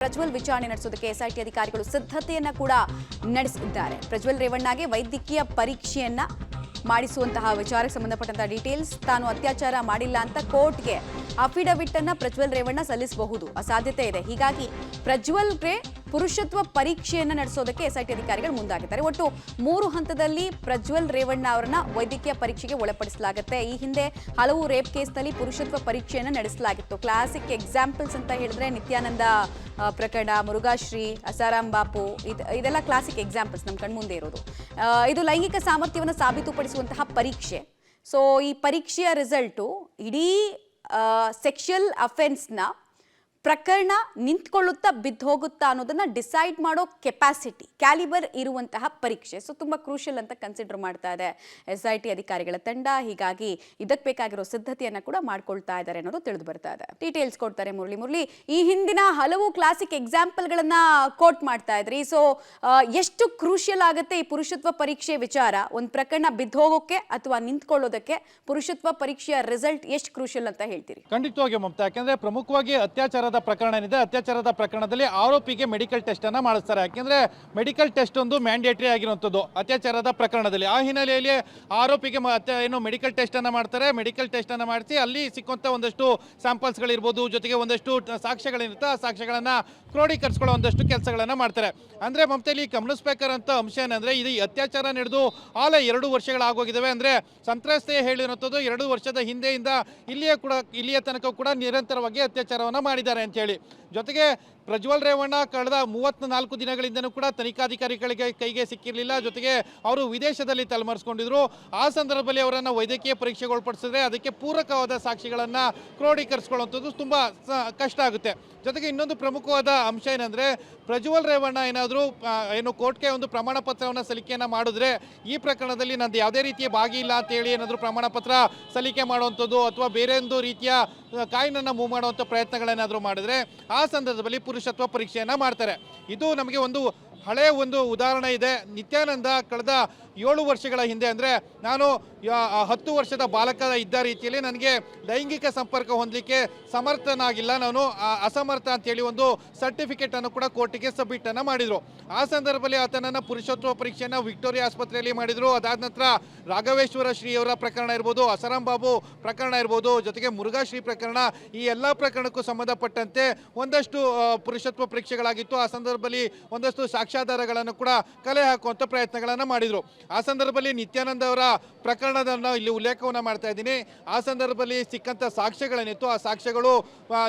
ಪ್ರಜ್ವಲ್ ವಿಚಾರಣೆ ನಡೆಸೋದಕ್ಕೆ ಎಸ್ಐಟಿ ಅಧಿಕಾರಿಗಳು ಸಿದ್ಧತೆಯನ್ನ ಕೂಡ ನಡೆಸಿದ್ದಾರೆ. ಪ್ರಜ್ವಲ್ ರೇವಣ್ಣಗೆ ವೈದ್ಯಕೀಯ ಪರೀಕ್ಷೆಯನ್ನ ಮಾಡಿಸುವಂತಹ ವಿಚಾರಕ್ಕೆ ಸಂಬಂಧಪಟ್ಟಂತಹ ಡೀಟೇಲ್ಸ್, ತಾನು ಅತ್ಯಾಚಾರ ಮಾಡಿಲ್ಲ ಅಂತ ಕೋರ್ಟ್ಗೆ ಅಫಿಡವಿಟ್ ಅನ್ನ ಪ್ರಜ್ವಲ್ ರೇವಣ್ಣ ಸಲ್ಲಿಸಬಹುದು, ಸಾಧ್ಯತೆ ಇದೆ. ಹೀಗಾಗಿ ಪ್ರಜ್ವಲ್ಗೆ ಪುರುಷತ್ವ ಪರೀಕ್ಷೆಯನ್ನ ನಡೆಸೋದಕ್ಕೆ ಎಸ್ಐಟಿ ಅಧಿಕಾರಿಗಳು ಮುಂದಾಗಿದ್ದಾರೆ. ಒಟ್ಟು 3 ಹಂತದಲ್ಲಿ ಪ್ರಜ್ವಲ್ ರೇವಣ್ಣ ಅವರನ್ನ ವೈದ್ಯಕೀಯ ಪರೀಕ್ಷೆಗೆ ಒಳಪಡಿಸಲಾಗುತ್ತೆ. ಈ ಹಿಂದೆ ಹಲವು ರೇಪ್ ಕೇಸ್ನಲ್ಲಿ ಪುರುಷತ್ವ ಪರೀಕ್ಷೆಯನ್ನು ನಡೆಸಲಾಗಿತ್ತು. ಕ್ಲಾಸಿಕ್ ಎಕ್ಸಾಂಪಲ್ಸ್ ಅಂತ ಹೇಳಿದ್ರೆ ನಿತ್ಯಾನಂದ ಪ್ರಕರಣ, ಮುರುಘಾಶ್ರೀ, ಅಸಾರಾಮ್ ಬಾಪು, ಇದೆಲ್ಲ ಕ್ಲಾಸಿಕ್ ಎಕ್ಸಾಂಪಲ್ಸ್ ನಮ್ಮ ಕಣ್ಮುಂದೆ ಇರೋದು. ಇದು ಲೈಂಗಿಕ ಸಾಮರ್ಥ್ಯವನ್ನು ಸಾಬೀತುಪಡಿಸುವಂತಹ ಪರೀಕ್ಷೆ. ಸೊ ಈ ಪರೀಕ್ಷೆಯ ರಿಸಲ್ಟು ಇಡೀ ಸೆಕ್ಷುಯಲ್ ಅಫೆನ್ಸ್ನ ಪ್ರಕರಣ ನಿಂತ್ಕೊಳ್ಳುತ್ತಾ ಬಿದ್ದು ಹೋಗುತ್ತಾ ಅನ್ನೋದನ್ನ ಡಿಸೈಡ್ ಮಾಡೋ ಕೆಪಾಸಿಟಿ, ಕ್ಯಾಲಿಬರ್ ಇರುವಂತಹ ಪರೀಕ್ಷೆ. ಸೊ ತುಂಬಾ ಕ್ರೂಷಿಯಲ್ ಅಂತ ಕನ್ಸಿಡರ್ ಮಾಡ್ತಾ ಇದೆ ಎಸ್ಐಟಿ ಅಧಿಕಾರಿಗಳ ತಂಡ. ಹೀಗಾಗಿ ಇದಕ್ಕೆ ಬೇಕಾಗಿರೋ ಸಿದ್ಧತೆಯನ್ನ ಕೂಡ ಮಾಡ್ಕೊಳ್ತಾ ಇದ್ದಾರೆ ಅನ್ನೋದು ತಿಳಿದು ಬರ್ತಾ ಇದೆ. ಡೀಟೇಲ್ಸ್ ಕೊಡ್ತಾರೆ ಮುರಳಿ. ಈ ಹಿಂದಿನ ಹಲವು ಕ್ಲಾಸಿಕ್ ಎಕ್ಸಾಂಪಲ್ಗಳನ್ನ ಕೋಟ್ ಮಾಡ್ತಾ ಇದ್ರಿ. ಸೊ ಎಷ್ಟು ಕ್ರೂಷಿಯಲ್ ಆಗುತ್ತೆ ಈ ಪುರುಷತ್ವ ಪರೀಕ್ಷೆ ವಿಚಾರ? ಒಂದು ಪ್ರಕರಣ ಬಿದ್ದು ಹೋಗೋಕೆ ಅಥವಾ ನಿಂತ್ಕೊಳ್ಳೋದಕ್ಕೆ ಪುರುಷತ್ವ ಪರೀಕ್ಷೆಯ ರಿಸಲ್ಟ್ ಎಷ್ಟು ಕ್ರೂಷಿಯಲ್ ಅಂತ ಹೇಳ್ತೀರಿ? ಖಂಡಿತವಾಗಿ ಮಮತಾ, ಯಾಕೆಂದ್ರೆ ಪ್ರಮುಖವಾಗಿ ಅತ್ಯಾಚಾರದ ಪ್ರಕರಣ ಏನಿದೆ, ಅತ್ಯಾಚಾರದ ಪ್ರಕರಣದಲ್ಲಿ ಆರೋಪಿಗೆ ಮೆಡಿಕಲ್ ಟೆಸ್ಟ್ ಅನ್ನ ಮಾಡಿಸ್ತಾರೆ. ಯಾಕೆಂದ್ರೆ ಮೆಡಿಕಲ್ ಟೆಸ್ಟ್ ಒಂದು ಮ್ಯಾಂಡೇಟರಿ ಆಗಿರುವಂತದ್ದು ಅತ್ಯಾಚಾರದ ಪ್ರಕರಣದಲ್ಲಿ. ಆ ಹಿನ್ನೆಲೆಯಲ್ಲಿ ಆರೋಪಿಗೆ ಏನು ಮೆಡಿಕಲ್ ಟೆಸ್ಟ್ ಅನ್ನ ಮಾಡ್ತಾರೆ. ಮೆಡಿಕಲ್ ಟೆಸ್ಟ್ ಅನ್ನ ಮಾಡಿಸಿ ಅಲ್ಲಿ ಸಿಕ್ಕುವಂತ ಒಂದಷ್ಟು ಸ್ಯಾಂಪಲ್ಸ್ ಗಳಿರ್ಬೋದು, ಜೊತೆಗೆ ಒಂದಷ್ಟು ಸಾಕ್ಷ್ಯಗಳಿರುತ್ತೆ. ಆ ಸಾಕ್ಷ್ಯಗಳನ್ನ ಕ್ರೋಢೀಕರಿಸಿಕೊಳ್ಳೋ ಒಂದಷ್ಟು ಕೆಲಸಗಳನ್ನ ಮಾಡ್ತಾರೆ. ಅಂದ್ರೆ ಮಮತೆಯಲ್ಲಿ ಗಮನಿಸಬೇಕಾದಂತ ಅಂಶ ಏನಂದ್ರೆ, ಇದು ಅತ್ಯಾಚಾರ ನಡೆದು ಆಲ 2 ವರ್ಷಗಳಾಗೋಗಿದ್ದಾವೆ. ಅಂದ್ರೆ ಸಂತ್ರಸ್ತೆ ಹೇಳಿರುವಂಥದ್ದು 2 ವರ್ಷದ ಹಿಂದೆಯಿಂದ ಇಲ್ಲಿಯ ತನಕ ಕೂಡ ನಿರಂತರವಾಗಿ ಅತ್ಯಾಚಾರವನ್ನ ಮಾಡಿದ್ದಾರೆ ಅಂತ ಹೇಳಿ. ಜೊತೆಗೆ ಪ್ರಜ್ವಲ್ ರೇವಣ್ಣ ಕಳೆದ 34 ದಿನಗಳಿಂದನೂ ಕೂಡ ತನಿಖಾಧಿಕಾರಿಗಳಿಗೆ ಕೈಗೆ ಸಿಕ್ಕಿರಲಿಲ್ಲ. ಜೊತೆಗೆ ಅವರು ವಿದೇಶದಲ್ಲಿ ತಲೆಮರೆಸ್ಕೊಂಡಿದ್ರು. ಆ ಸಂದರ್ಭದಲ್ಲಿ ಅವರನ್ನು ವೈದ್ಯಕೀಯ ಪರೀಕ್ಷೆಗೆ ಒಳಪಡಿಸಿದ್ರೆ ಅದಕ್ಕೆ ಪೂರಕವಾದ ಸಾಕ್ಷಿಗಳನ್ನು ಕ್ರೋಢೀಕರಿಸಿಕೊಳ್ಳುವಂಥದ್ದು ತುಂಬ ಕಷ್ಟ ಆಗುತ್ತೆ. ಜೊತೆಗೆ ಇನ್ನೊಂದು ಪ್ರಮುಖವಾದ ಅಂಶ ಏನಂದರೆ, ಪ್ರಜ್ವಲ್ ರೇವಣ್ಣ ಏನು ಕೋರ್ಟ್ಗೆ ಒಂದು ಪ್ರಮಾಣ ಪತ್ರವನ್ನು ಸಲ್ಲಿಕೆಯನ್ನು ಮಾಡಿದ್ರೆ, ಈ ಪ್ರಕರಣದಲ್ಲಿ ನಂದು ಯಾವುದೇ ರೀತಿಯ ಭಾಗಿ ಇಲ್ಲ ಅಂತೇಳಿ ಏನಾದರೂ ಪ್ರಮಾಣ ಪತ್ರ ಸಲ್ಲಿಕೆ ಮಾಡುವಂಥದ್ದು ಅಥವಾ ಬೇರೆ ಒಂದು ರೀತಿಯ ಕಾಯಿನನ್ನು ಮೂವ್ ಮಾಡುವಂಥ ಪ್ರಯತ್ನಗಳೇನಾದರೂ ಮಾಡಿದ್ರೆ ಆ ಸಂದರ್ಭದಲ್ಲಿ ಪುರುಷತ್ವ ಪರೀಕ್ಷೆಯನ್ನು ಮಾಡ್ತಾರೆ. ಇದು ನಮಗೆ ಒಂದು ಹಳೆಯ ಒಂದು ಉದಾಹರಣೆ ಇದೆ. ನಿತ್ಯಾನಂದ ಕಳೆದ 7 ವರ್ಷಗಳ ಹಿಂದೆ, ಅಂದರೆ ನಾನು 10 ವರ್ಷದ ಬಾಲಕ ಇದ್ದ ರೀತಿಯಲ್ಲಿ ನನಗೆ ಲೈಂಗಿಕ ಸಂಪರ್ಕ ಹೊಂದಲಿಕ್ಕೆ ಸಮರ್ಥನಾಗಿಲ್ಲ, ನಾನು ಅಸಮರ್ಥ ಅಂತೇಳಿ ಒಂದು ಸರ್ಟಿಫಿಕೇಟ್ ಅನ್ನು ಕೂಡ ಕೋರ್ಟಿಗೆ ಸಬ್ಮಿಟ್ ಅನ್ನು ಮಾಡಿದರು. ಆ ಸಂದರ್ಭದಲ್ಲಿ ಆತನನ್ನು ಪುರುಷತ್ವ ಪರೀಕ್ಷೆಯನ್ನು ವಿಕ್ಟೋರಿಯಾ ಆಸ್ಪತ್ರೆಯಲ್ಲಿ ಮಾಡಿದರು. ಅದಾದ ನಂತರ ರಾಘವೇಶ್ವರ ಶ್ರೀಯವರ ಪ್ರಕರಣ ಇರ್ಬೋದು, ಅಸಾರಾಮ್ ಬಾಬು ಪ್ರಕರಣ ಇರ್ಬೋದು, ಜೊತೆಗೆ ಮುರುಘಾಶ್ರೀ ಪ್ರಕರಣ, ಈ ಎಲ್ಲ ಪ್ರಕರಣಕ್ಕೂ ಸಂಬಂಧಪಟ್ಟಂತೆ ಒಂದಷ್ಟು ಪುರುಷತ್ವ ಪರೀಕ್ಷೆಗಳಾಗಿತ್ತು. ಆ ಸಂದರ್ಭದಲ್ಲಿ ಒಂದಷ್ಟು ಸಾಕ್ಷ್ಯಾಧಾರಗಳನ್ನು ಕೂಡ ಕಲೆ ಹಾಕುವಂಥ ಪ್ರಯತ್ನಗಳನ್ನು ಮಾಡಿದರು. ಆ ಸಂದರ್ಭದಲ್ಲಿ ನಿತ್ಯಾನಂದ ಅವರ ಪ್ರಕರಣವನ್ನು ಇಲ್ಲಿ ಉಲ್ಲೇಖವನ್ನು ಮಾಡ್ತಾ ಇದ್ದೀನಿ. ಆ ಸಂದರ್ಭದಲ್ಲಿ ಸಿಕ್ಕಂಥ ಸಾಕ್ಷ್ಯಗಳೇನಿತ್ತು, ಆ ಸಾಕ್ಷ್ಯಗಳು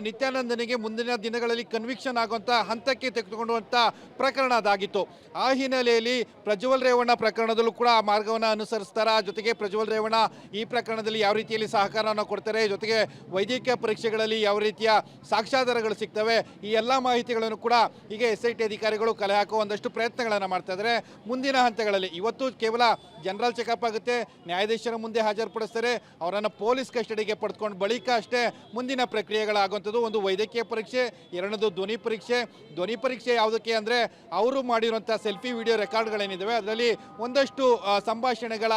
ನಿತ್ಯಾನಂದನಿಗೆ ಮುಂದಿನ ದಿನಗಳಲ್ಲಿ ಕನ್ವಿಕ್ಷನ್ ಆಗುವಂಥ ಹಂತಕ್ಕೆ ತೆಗೆದುಕೊಂಡುವಂಥ ಪ್ರಕರಣ ಅದಾಗಿತ್ತು. ಆ ಹಿನ್ನೆಲೆಯಲ್ಲಿ ಪ್ರಜ್ವಲ್ ರೇವಣ್ಣ ಪ್ರಕರಣದಲ್ಲೂ ಕೂಡ ಆ ಮಾರ್ಗವನ್ನು ಅನುಸರಿಸ್ತಾರೆ. ಜೊತೆಗೆ ಪ್ರಜ್ವಲ್ ರೇವಣ್ಣ ಈ ಪ್ರಕರಣದಲ್ಲಿ ಯಾವ ರೀತಿಯಲ್ಲಿ ಸಹಕಾರವನ್ನು ಕೊಡ್ತಾರೆ, ಜೊತೆಗೆ ವೈದ್ಯಕೀಯ ಪರೀಕ್ಷೆಗಳಲ್ಲಿ ಯಾವ ರೀತಿಯ ಸಾಕ್ಷ್ಯಾಧಾರಗಳು ಸಿಗ್ತವೆ, ಈ ಎಲ್ಲ ಮಾಹಿತಿಗಳನ್ನು ಕೂಡ ಈಗ ಎಸ್ಐಟಿ ಅಧಿಕಾರಿಗಳು ಕಲೆ ಹಾಕುವ ಒಂದಷ್ಟು ಪ್ರಯತ್ನಗಳನ್ನು ಮಾಡ್ತಾ ಇದ್ದಾರೆ. ಮುಂದಿನ ಹಂತಗಳಲ್ಲಿ ಇವತ್ತು ಕೇವಲ ಜನರಲ್ ಚೆಕಪ್ ಆಗುತ್ತೆ, ನ್ಯಾಯಾಧೀಶರ ಮುಂದೆ ಹಾಜರುಪಡಿಸ್ತಾರೆ, ಅವರನ್ನು ಪೊಲೀಸ್ ಕಸ್ಟಡಿಗೆ ಪಡೆದುಕೊಂಡು ಬಳಿಕ ಅಷ್ಟೇ ಮುಂದಿನ ಪ್ರಕ್ರಿಯೆಗಳಾಗುವಂಥದ್ದು. ಒಂದು ವೈದ್ಯಕೀಯ ಪರೀಕ್ಷೆ, ಎರಡನೇದು ಧ್ವನಿ ಪರೀಕ್ಷೆ. ಧ್ವನಿ ಪರೀಕ್ಷೆ ಯಾವುದಕ್ಕೆ ಅಂದರೆ, ಅವರು ಮಾಡಿರುವಂಥ ಸೆಲ್ಫಿ ವಿಡಿಯೋ ರೆಕಾರ್ಡ್ಗಳೇನಿದ್ದಾವೆ ಅದರಲ್ಲಿ ಒಂದಷ್ಟು ಸಂಭಾಷಣೆಗಳ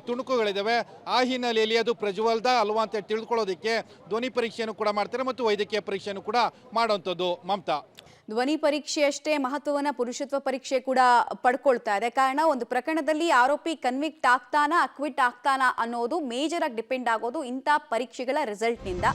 ತುಣುಕುಗಳಿದ್ದಾವೆ. ಆ ಹಿನ್ನೆಲೆಯಲ್ಲಿ ಅದು ಪ್ರಜ್ವಲ್ದ ಅಲ್ವಾ ಅಂತ ತಿಳ್ಕೊಳ್ಳೋದಕ್ಕೆ ಧ್ವನಿ ಪರೀಕ್ಷೆಯನ್ನು ಕೂಡ ಮಾಡ್ತಾರೆ ಮತ್ತು ವೈದ್ಯಕೀಯ ಪರೀಕ್ಷೆಯನ್ನು ಕೂಡ ಮಾಡುವಂಥದ್ದು. ಮಮತಾ, ಧ್ವನಿ ಪರೀಕ್ಷೆಯಷ್ಟೇ ಮಹತ್ವವನ್ನು ಪುರುಷತ್ವ ಪರೀಕ್ಷೆ ಕೂಡ ಪಡ್ಕೊಳ್ತಾ ಇದೆ. ಕಾರಣ, ಒಂದು ಪ್ರಕರಣದಲ್ಲಿ ಆರೋಪಿ ಕನ್ವಿಕ್ಟ್ ಆಗ್ತಾನಾ ಅಕ್ವಿಟ್ ಆಗ್ತಾನಾ ಅನ್ನೋದು ಮೇಜರ್ ಆಗಿ ಡಿಪೆಂಡ್ ಆಗೋದು ಇಂಥ ಪರೀಕ್ಷೆಗಳ ರಿಸಲ್ಟ್ನಿಂದ.